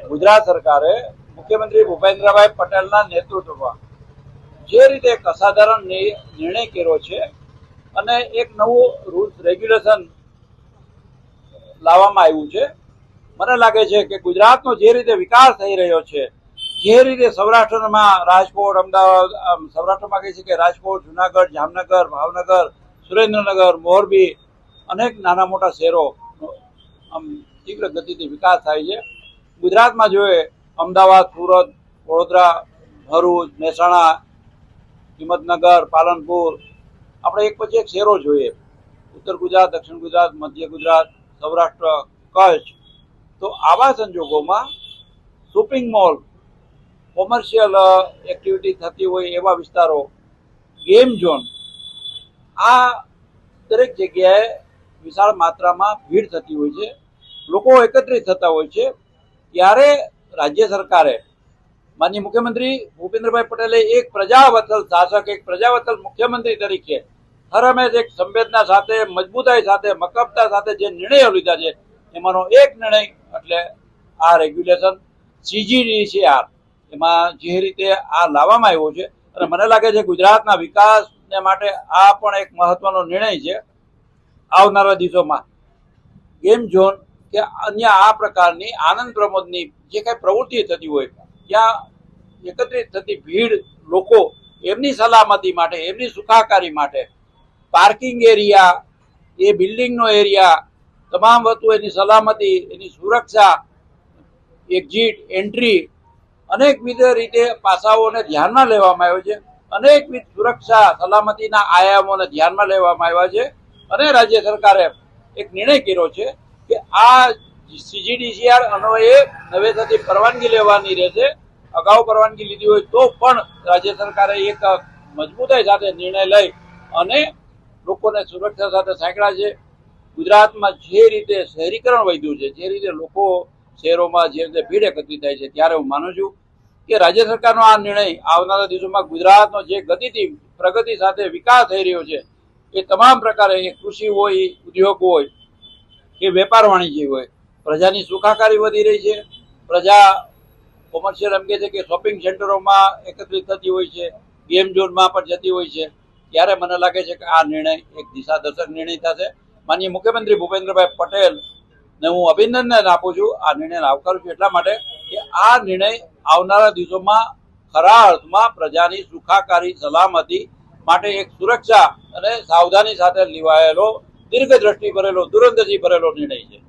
ગુજરાત સરકારે મુખ્યમંત્રી ભૂપેન્દ્રભાઈ પટેલના નેતૃત્વમાં જે રીતે એક અસાધારણ નિર્ણય કર્યો છે અને એક નવું રૂલ્સ રેગ્યુલેશન લાવવામાં આવ્યું છે, મને લાગે છે કે ગુજરાતનો જે રીતે વિકાસ થઈ રહ્યો છે, જે રીતે સૌરાષ્ટ્રમાં રાજકોટ, અમદાવાદ, સૌરાષ્ટ્રમાં કહી શકીએ રાજકોટ, જુનાગઢ, જામનગર, ભાવનગર, સુરેન્દ્રનગર, મોરબી, અનેક નાના મોટા શહેરો આમ તીવ્ર ગતિથી વિકાસ થાય છે. ગુજરાતમાં જોઈએ અમદાવાદ, સુરત, વડોદરા, ભરૂચ, મહેસાણા, હિંમતનગર, પાલનપુર, આપણે એક પછી એક શહેરો જોઈએ, ઉત્તર ગુજરાત, દક્ષિણ ગુજરાત, મધ્ય ગુજરાત, સૌરાષ્ટ્ર, કચ્છ. તો આવા સંજોગોમાં શોપિંગ મોલ, કોમર્શિયલ એક્ટિવિટી થતી હોય એવા વિસ્તારો, ગેમ ઝોન, આ દરેક જગ્યાએ વિશાળ માત્રામાં ભીડ થતી હોય છે, લોકો એકત્રિત થતા હોય છે. ત્યારે રાજ્ય સરકારે માનનીય મુખ્યમંત્રી ભૂપેન્દ્રભાઈ પટેલે એક પ્રજાવત્સલ શાસક, એક પ્રજાવત્સલ મુખ્યમંત્રી તરીકે હર હંમેશ એક સંવેદના સાથે, મજબૂતાઈ સાથે, મક્કમતા સાથે જે નિર્ણયો લીધા છે એમાંનો એક નિર્ણય એટલે આ રેગ્યુલેશન CGDCR, એમાં જે રીતે આ લાવવામાં આવ્યો છે અને મને લાગે છે ગુજરાતના વિકાસને માટે આ પણ એક મહત્વનો નિર્ણય છે. આવનારા દિવસોમાં ગેમ ઝોન કે અન્ય આ પ્રકારની આનંદ પ્રમોદની જે કાંઈ પ્રવૃત્તિ થતી હોય ત્યાં એકત્રિત થતી ભીડ, લોકો એમની સલામતી માટે, એમની સુખાકારી માટે પાર્કિંગ એરિયા, એ બિલ્ડિંગનો એરિયા, તમામ વસ્તુ, એની સલામતી, એની સુરક્ષા, એક્ઝિટ, એન્ટ્રી, અનેકવિધ રીતે પાસાઓને ધ્યાનમાં લેવામાં આવ્યો છે. અનેકવિધ સુરક્ષા સલામતીના આયામોને ધ્યાનમાં લેવામાં આવ્યા છે અને રાજ્ય સરકારે એક નિર્ણય કર્યો છે કે આ CGDCR અન્વયે નવેસરથી પરવાનગી લેવાની રહેશે. અગાઉ પરવાનગી લીધી હોય તો પણ રાજ્ય સરકારે એક મજબૂતાઈ સાથે નિર્ણય લઈ અને લોકોને સુરક્ષા સાથે સાંકળ્યા છે. ગુજરાતમાં જે રીતે શહેરીકરણ વધ્યું છે, જે રીતે લોકો શહેરોમાં જે રીતે ભીડ એકત્રિત થાય છે, ત્યારે હું માનું છું કે રાજ્ય સરકારનો આ નિર્ણય આવનારા દિવસોમાં ગુજરાતનો જે ગતિથી પ્રગતિ સાથે વિકાસ થઈ રહ્યો છે એ તમામ પ્રકારે, એ કૃષિ હોય, ઉદ્યોગ હોય કે વેપાર વાણિજ્ય હોય, પ્રજાની સુખાકારી વધી રહી છે. પ્રજા કોમર્શિયલ એમ કહે છે કે શોપિંગ સેન્ટરોમાં એકત્રિત થતી હોય છે, ગેમ ઝોનમાં પણ જતી હોય છે. ત્યારે મને લાગે છે કે આ નિર્ણય એક દિશાદર્શક નિર્ણય થશે. માનનીય મુખ્યમંત્રી ભૂપેન્દ્રભાઈ પટેલને હું અભિનંદન આપું છું, આ નિર્ણયને આવકારું છું એટલા માટે કે આ નિર્ણય આવનારા દિવસોમાં ખરા અર્થમાં પ્રજાની સુખાકારી, સલામતી માટે એક સુરક્ષા અને સાવધાની સાથે લેવાયેલો, દીર્ઘદ્રષ્ટિ ભરેલો, દૂરંદેશી ભરેલો નિર્ણય છે.